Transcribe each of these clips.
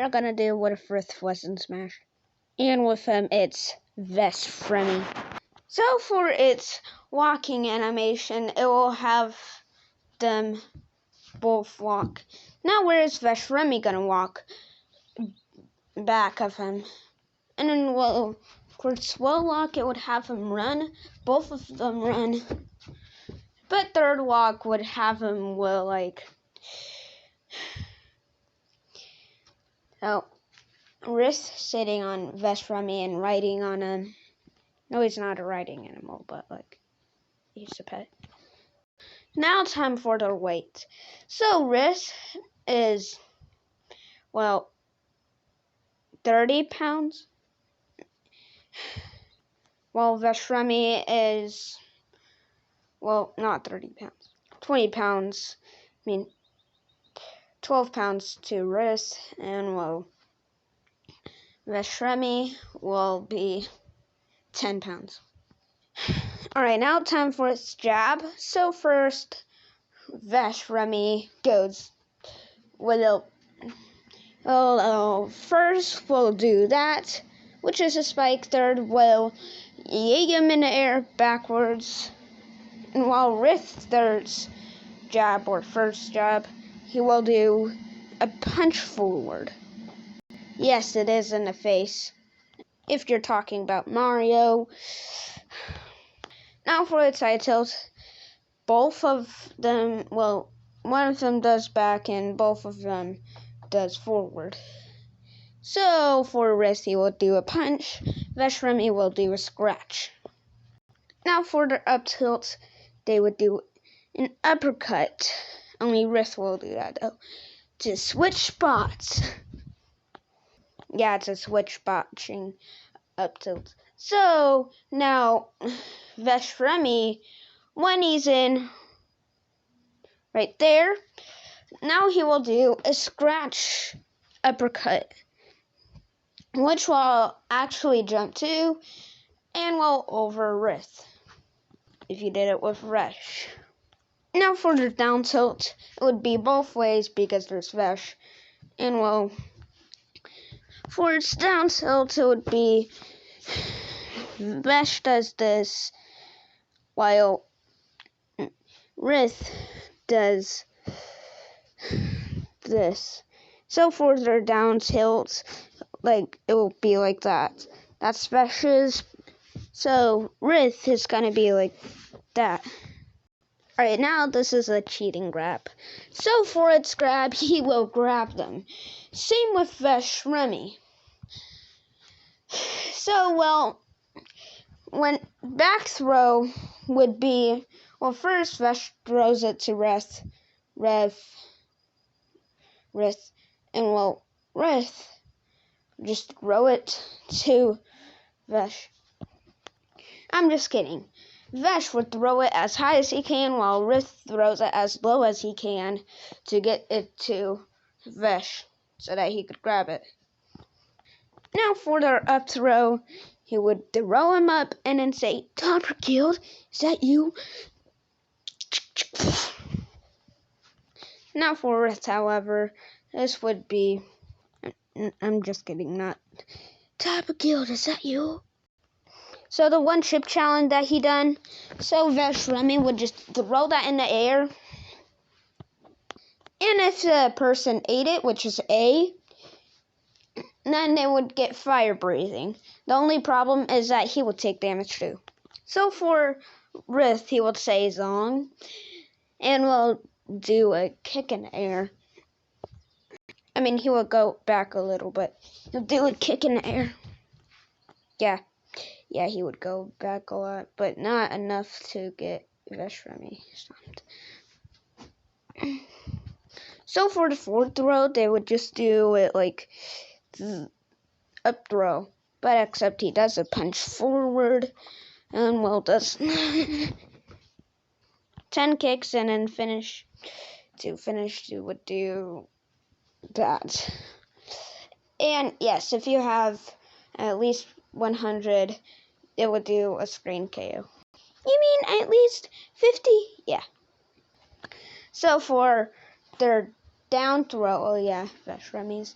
we're gonna do what if ryth wasn't smashed. And with him, it's Vesh Remy. So for its walking animation, it will have them both walk. Now where is Vesh Remy gonna walk? Back of him. And then, well, for slow walk, it would have him run. Both of them run. But third walk would have him, well, like... So, ryth sitting on Vesh Remy and riding on him. No, he's not a riding animal, but, like, he's a pet. Now time for the weight. So, ryth is, well, 30 pounds. While Vesh Remy is, well, not 30 pounds. 20 pounds. I mean, 12 pounds to ryth. And, well, Vesh Remy will be 10 pounds. Alright, now time for its jab. So first, Vesh Remy goes with a... Well, first we'll do that, which is a spike. Third, we'll yay him in the air backwards. And while ryth's third jab, or first jab, he will do a punch forward. Yes, it is in the face, if you're talking about Mario. Now for its side tilt, both of them, well, one of them does back and both of them does forward. So for ryth, he will do a punch. Vesh Remy will do a scratch. Now for the up tilt, they would do an uppercut. Only ryth will do that though. To switch spots. Yeah, it's a switch botching up tilt. So now Vesh Remy, when he's in right there, now he will do a scratch uppercut, which will actually jump to and will over ryth if you did it with Vesh. Now for the down tilt, it would be both ways because there's Vesh. And well, for its down tilt, it would be Vesh does this while ryth does this. So for their down tilt, like, it will be like that. That's Vesh's. So ryth is gonna be like that. Alright, now this is a cheating grab. So for its grab, he will grab them. Same with Vesh Remy. So, well, when back throw would be, well, first Vesh throws it to ryth, and well, ryth just throw it to Vesh. I'm just kidding. Vesh would throw it as high as he can, while ryth throws it as low as he can to get it to Vesh so that he could grab it. Now for their up throw, he would throw him up and then say, "Topper killed, is that you?" Now for ryth, however, this would be, I'm just kidding, not, "Topper killed, is that you?" So the one chip challenge that he done, so Vesh Remy would just throw that in the air. And if the person ate it, which is A, then they would get fire breathing. The only problem is that he would take damage too. So for ryth, he would say Zong, and will do a kick in the air. I mean, he will go back a little, but he'll do a kick in the air. Yeah, he would go back a lot, but not enough to get Vesh Remy stopped. So for the fourth throw, they would just do it like up throw, but except he does a punch forward, and well, does 10 kicks, and then finish, he would do that. And yes, if you have at least 100, it would do a screen KO. You mean at least 50? Yeah. So for their down throw, Vesh Remy's,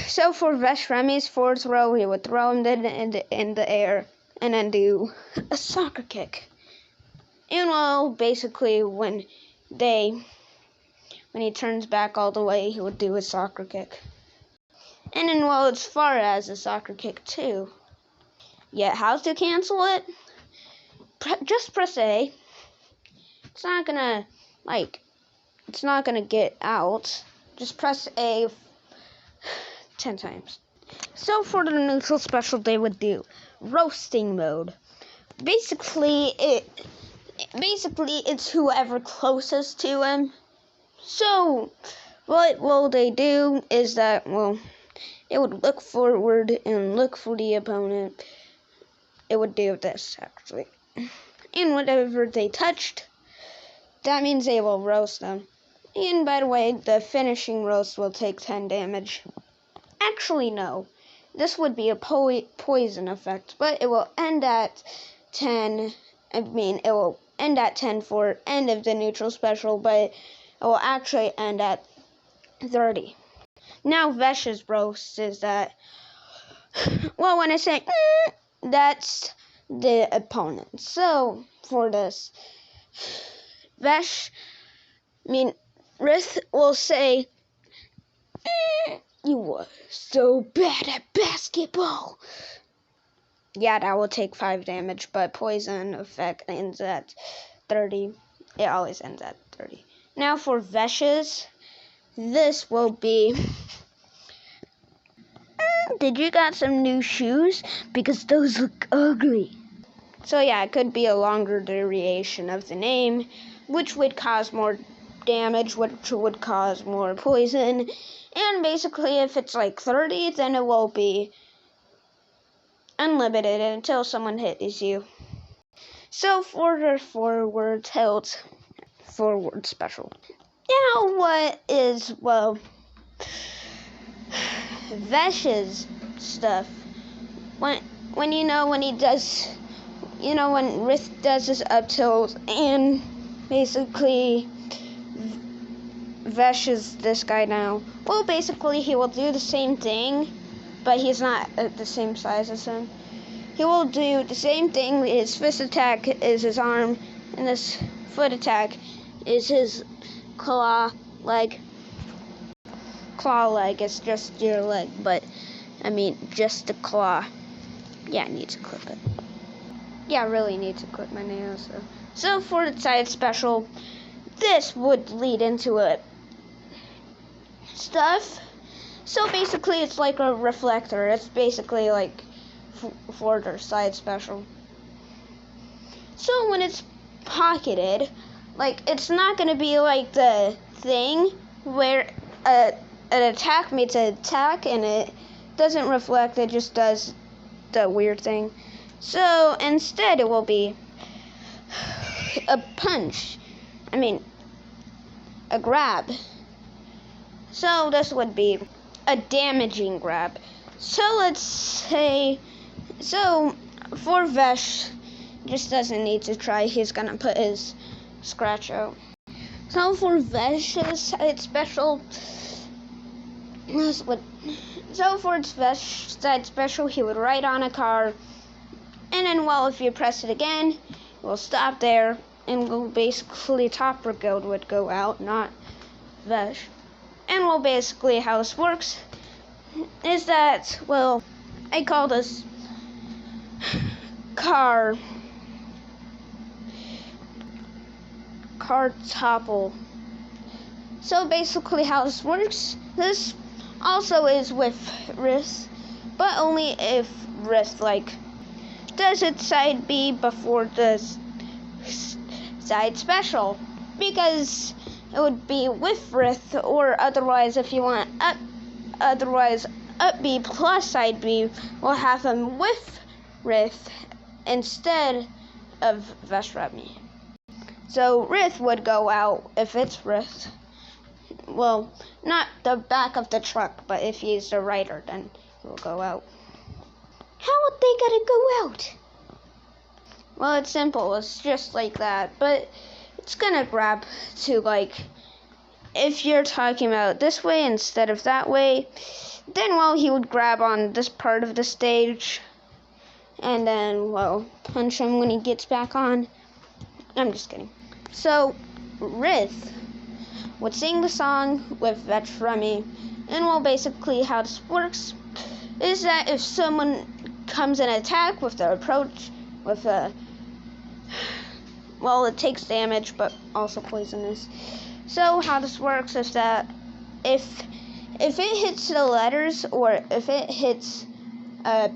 So for Vesh Remy's fourth throw, he would throw him in the air and then do a soccer kick. And well, basically when he turns back all the way, he would do a soccer kick. And then well, as far as a soccer kick too. Yet how to cancel it? Just press A. It's not gonna get out. Just press A 10 times. So for the neutral special, they would do roasting mode. Basically it's whoever closest to him. So what will they do is that, well, it would look forward and look for the opponent. It would do this, actually. And whatever they touched, that means they will roast them. And by the way, the finishing roast will take 10 damage. Actually, no. This would be a poison effect, but it will end at 10. It will end at 10 for end of the neutral special, but it will actually end at 30. Now, Vesh's roast is that, well, when I say, that's the opponent. So, for this, ryth will say, you were so bad at basketball. Yeah, that will take 5 damage, but poison effect ends at 30. It always ends at 30. Now for Vesh's, this will be, did you got some new shoes? Because those look ugly. So yeah, it could be a longer duration of the name, which would cause more damage, which would cause more poison. And basically, if it's like 30, then it will be unlimited until someone hits you. So for the forward tilt, forward special. Now what is, well, Vesh's stuff. When ryth does his up tilt, and basically Vesh is this guy now. Well, basically he will do the same thing, but he's not at the same size as him. He will do the same thing. His fist attack is his arm, and this foot attack is his claw leg. Claw leg is just your leg, but just the claw. Yeah, I need to clip it. Yeah, I really need to clip my nails. So for the side special, this would lead into a stuff. So basically, it's like a reflector. It's basically like for their side special. So when it's pocketed, it's not gonna be like the thing where an attack meets an attack and it doesn't reflect. It just does the weird thing. So instead, it will be a punch. A grab. So this would be a damaging grab. So let's say, for Vesh, just doesn't need to try. He's gonna put his scratch out. So for Vesh's side special, for its Vesh side special, he would ride on a car, and then, well, if you press it again, it will stop there, and basically Topper Guild would go out, not Vesh. And well, basically how this works is that, well, I call this car topple. So basically how this works, this also is with ryth, but only if ryth does its side B before the side special, because it would be with ryth, or otherwise if you want up B plus side B will have them with ryth instead of Vesh Remy. So ryth would go out if it's ryth. Well, not the back of the truck, but if he's the rider, then he will go out. How would they gotta go out? Well, it's simple. It's just like that, but it's gonna grab to if you're talking about this way instead of that way, Then, well, he would grab on this part of the stage, and then, well, punch him when he gets back on. I'm just kidding. So, ryth would sing the song with Vetch Rummy, and well, basically how this works is that if someone comes in attack with their approach, with a, well, it takes damage, but also poisonous. So how this works is that if it hits the letters, or if it hits the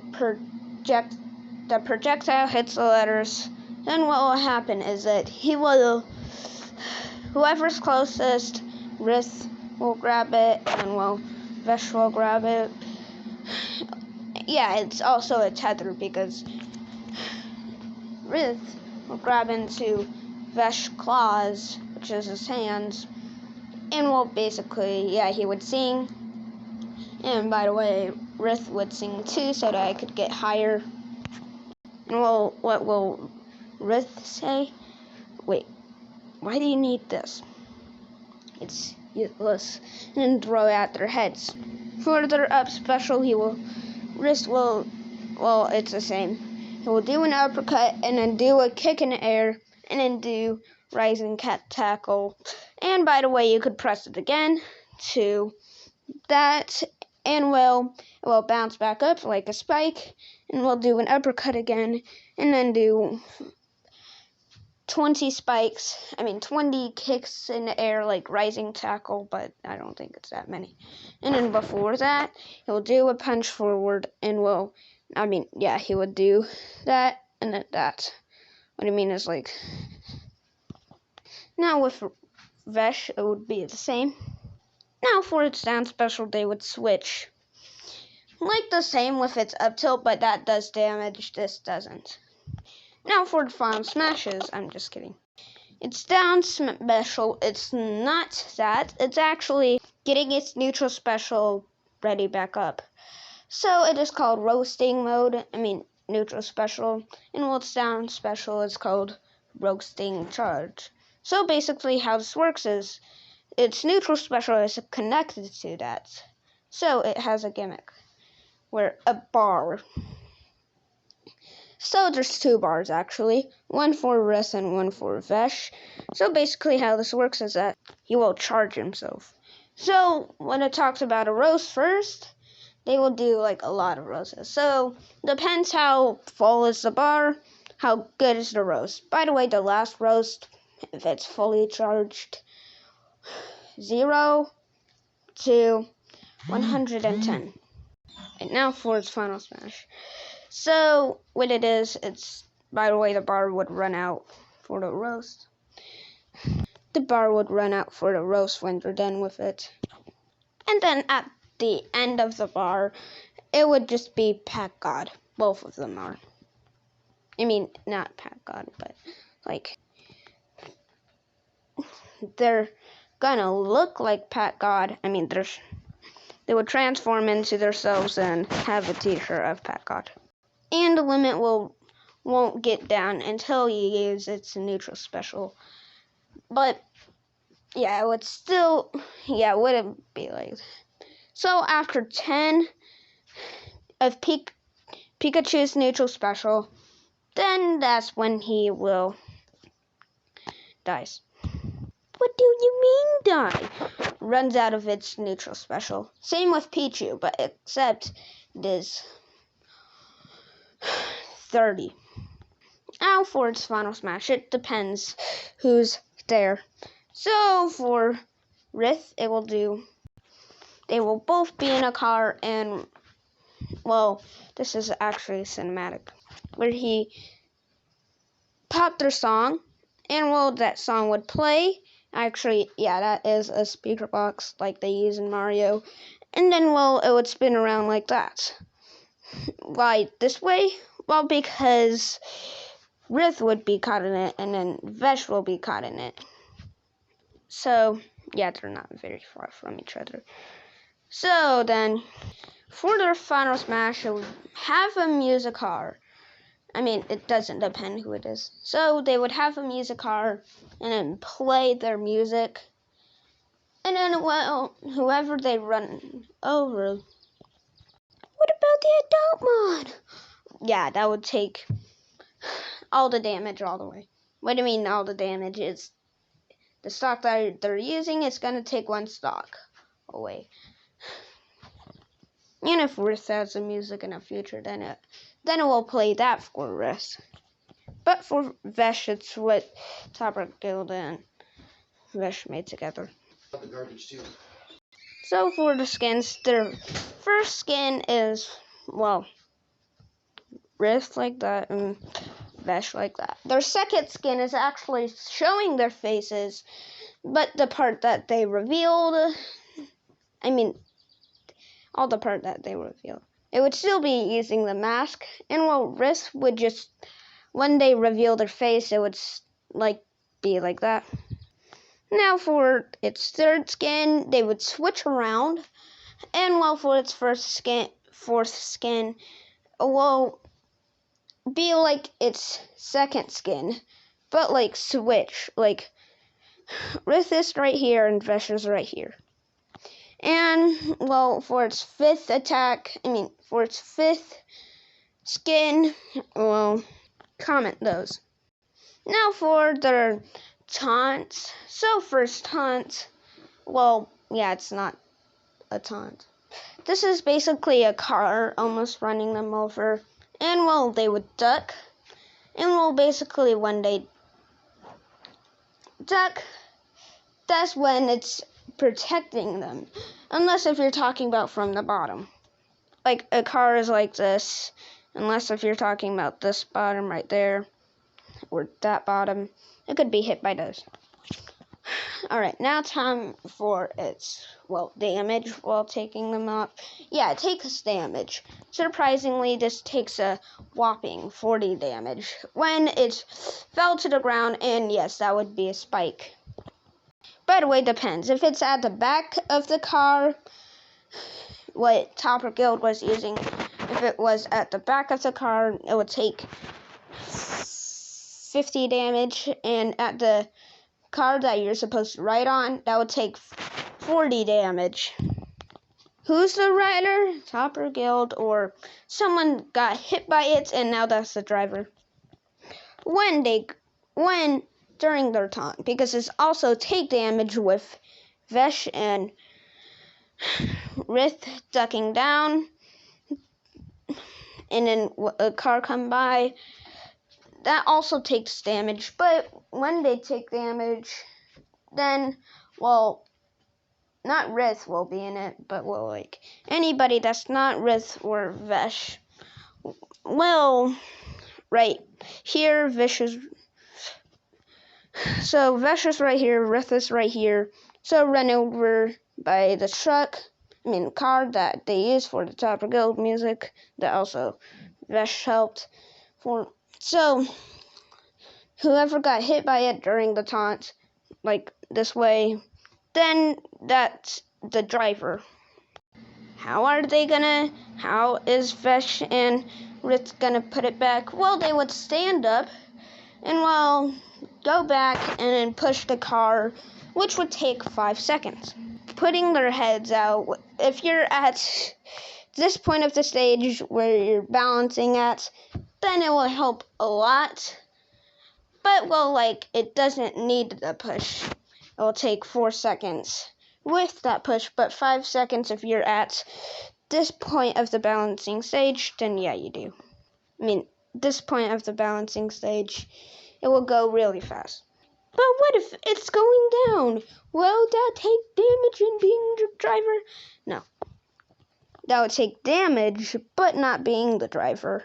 projectile hits the letters, then what will happen is that whoever's closest, ryth will grab it, and well, Vesh will grab it. Yeah, it's also a tether because ryth will grab into Vesh's claws, which is his hands, and well, basically, yeah, he would sing. And by the way, ryth would sing too, so that I could get higher. And well, what will ryth say? Wait, why do you need this? It's useless. And then throw it at their heads. Further up special, ryth will, well, it's the same. He will do an uppercut, and then do a kick in the air, and then do rising cat tackle. And by the way, you could press it again to that, and well, it will bounce back up like a spike, and we'll do an uppercut again, and then do 20 kicks in the air like rising tackle, but I don't think it's that many. And then before that, he'll do a punch forward, and he would do that, and then that. What I mean is, like, now with Vesh, it would be the same. Now for its down special, they would switch. Like the same with its up tilt, but that does damage, this doesn't. Now for the final smashes, I'm just kidding. Its down special, it's not that, it's actually getting its neutral special ready back up. So it is called roasting mode, neutral special, and while its down special is called roasting charge. So basically how this works is, its neutral special is connected to that. So it has a gimmick, where a bar. So there's 2 bars actually, one for ryth and one for Vesh. So basically how this works is that he will charge himself. So when it talks about a roast first, they will do like a lot of roasts. So depends how full is the bar, how good is the roast. By the way, the last roast, if it's fully charged, 0 to 110. And now for its final smash. So what it is, it's, by the way, the bar would run out for the roast. The bar would run out for the roast when they're done with it. And then at the end of the bar, it would just be Pack God. Both of them are. Not Pack God, but like, they're gonna look like Pack God. They would transform into themselves and have a t-shirt of Pack God. And the limit won't get down until you use its neutral special. But yeah, it would still, it wouldn't be like that. So after 10 of Pikachu's neutral special, then that's when he will dies. What do you mean die? Runs out of its neutral special. Same with Pichu, but except it is 30. Now for its final smash, it depends who's there. So for ryth, they will both be in a car, and well, this is actually cinematic, where he popped their song, and well, that song would play. Actually, yeah, that is a speaker box like they use in Mario, and then well, it would spin around like that. Why this way? Well, because ryth would be caught in it, and then Vesh will be caught in it. So yeah, they're not very far from each other. So then, for their final smash, it would have a music car. It doesn't depend who it is. So they would have a music car and then play their music. And then, well, whoever they run over the adult mod. Yeah, that would take all the damage all the way. What do you mean all the damage? Is the stock that they're using is going to take one stock away. And if ryth has the music in the future, then it will play that for ryth. But for Vesh, it's what Topper Guild and Vesh made together. The garbage too. So for the skins, their first skin is, well, ryth like that and Vesh like that. Their second skin is actually showing their faces, but the part that they revealed, all the part that they revealed, it would still be using the mask, and well, ryth would just, when they reveal their face, it would be like that. Now for its third skin, they would switch around, and well, for its fourth skin, will be like its second skin, but like switch, like ryth is right here and Vesh is right here. And well, for its fifth skin, well, comment those. Now for their taunts. So first taunt, well, yeah, it's not a taunt. This is basically a car almost running them over, and well, they would duck, and well, basically when they duck, that's when it's protecting them, unless if you're talking about from the bottom. Like a car is like this, unless if you're talking about this bottom right there, or that bottom, it could be hit by those. Alright, now time for its, well, damage while taking them off. Yeah, it takes damage. Surprisingly, this takes a whopping 40 damage when it fell to the ground, and yes, that would be a spike. By the way, depends. If it's at the back of the car, what Topper Guild was using, if it was at the back of the car, it would take 50 damage, and at the car that you're supposed to ride on, that would take 40 damage. Who's the rider? Topper Guild, or someone got hit by it, and now that's the driver. When during their taunt, because it's also take damage with Vesh and ryth ducking down, and then a car come by, that also takes damage. But when they take damage, then, well, not ryth will be in it, but well, like anybody that's not ryth or Vesh, well, right here, Vesh is right here, ryth is right here. So run over by the car that they use for the Topper Guild music, that also Vesh helped for. So whoever got hit by it during the taunt, like this way, then that's the driver. How is Vesh and ryth gonna put it back? Well, they would stand up and, well, go back and then push the car, which would take 5 seconds. Putting their heads out, if you're at this point of the stage where you're balancing at, then it will help a lot. But, well, like, it doesn't need the push. It will take 4 seconds with that push, but 5 seconds if you're at this point of the balancing stage, then yeah, you do. This point of the balancing stage, it will go really fast. But what if it's going down? Will that take damage in being the driver? No. That would take damage, but not being the driver.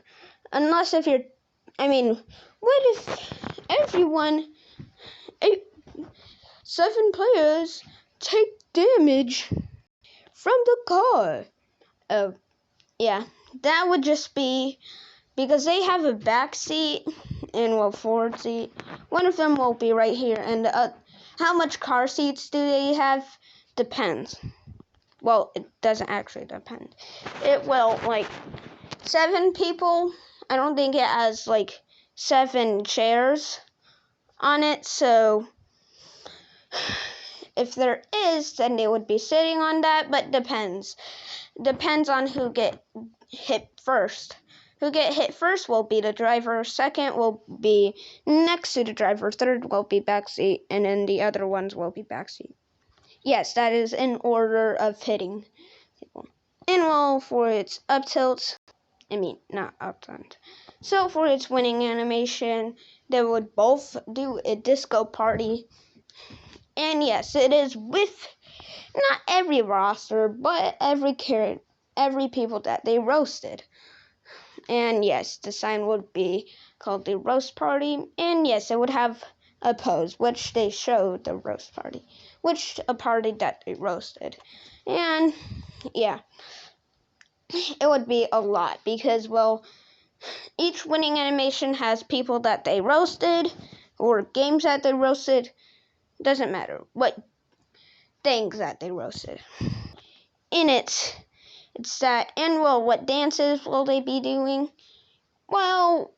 Unless if you're, what if 7 players take damage from the car? Oh, yeah. That would just be because they have a back seat and, well, forward seat. One of them will be right here, and how much car seats do they have depends. Well, it doesn't actually depend. It will, 7 people. I don't think it has 7 chairs on it, so if there is, then they would be sitting on that, but depends. depends on who get hit first. Who get hit first will be the driver, second will be next to the driver, third will be backseat, and then the other ones will be backseat. Yes, that is in order of hitting people. And well, for its up tilt, not up tilt. So for its winning animation, they would both do a disco party. And yes, it is with not every roster, but every people that they roasted. And yes, the sign would be called the roast party. And yes, it would have a pose, which they showed the roast party, which a party that they roasted. And yeah, it would be a lot because, well, each winning animation has people that they roasted or games that they roasted. Doesn't matter what things that they roasted. In it's that, and well, what dances will they be doing? Well,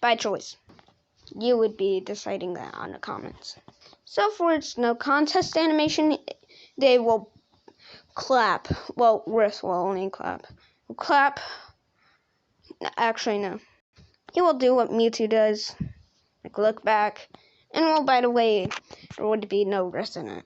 by choice. You would be deciding that on the comments. So for its no contest animation, they will clap. Well, ryth will only clap. Clap. Actually, no. He will do what Mewtwo does, like look back. And well, by the way, there would be no ryth in it.